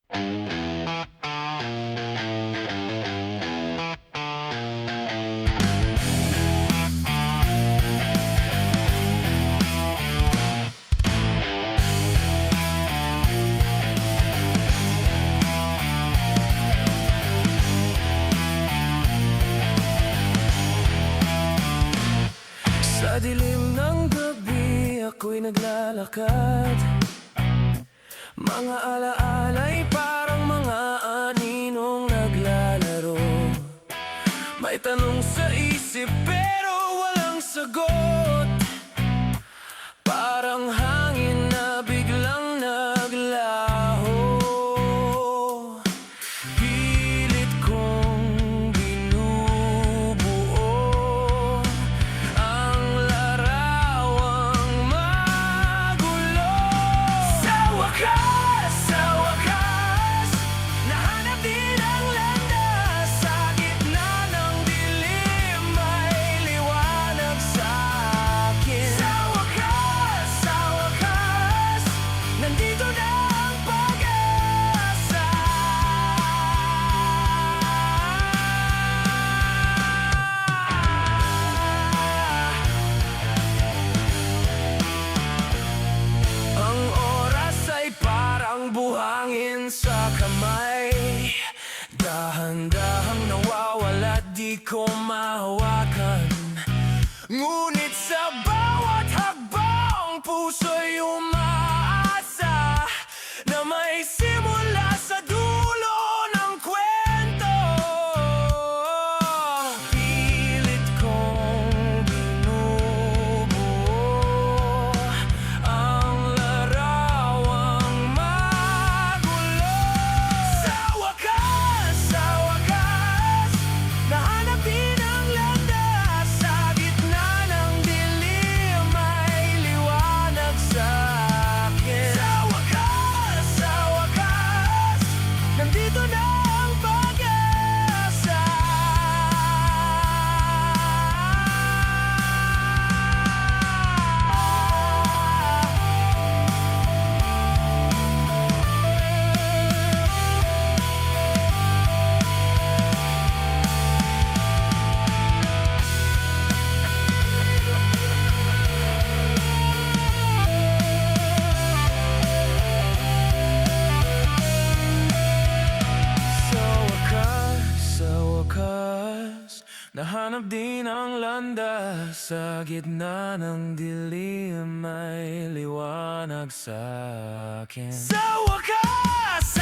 Sa dilim ng gabi ako'y naglalakad. Mga alaala'y parang mga aninong naglalaro. May tanong sa isip pero walang sagot. Parang hangin na biglang naglaho. Pilit kong binubuo ang larawang magulo. Sa wakas, nahanap din ang landas. Sa gitna ng dilim may liwanag sa akin. Sa wakas, nandito na ang pag-asa. Ang oras ay parang buhangin sa kamay. Dahan-dahang nawawala, di ko mahawakan. Ngunit sa bawat hakbang, puso'y umaasa na may simula sa dulo ng kwento. Pilit kong binubuo ang larawang magulo. Sa wakas, nahanap din ang landas. Sa gitna ng dilim may liwanag sa akin. Sa wakas, nandito na ang pag-asa. Sa wakas, nahanap din ang landas. Sa gitna ng dilim may liwanag sa akin. Sa wakas,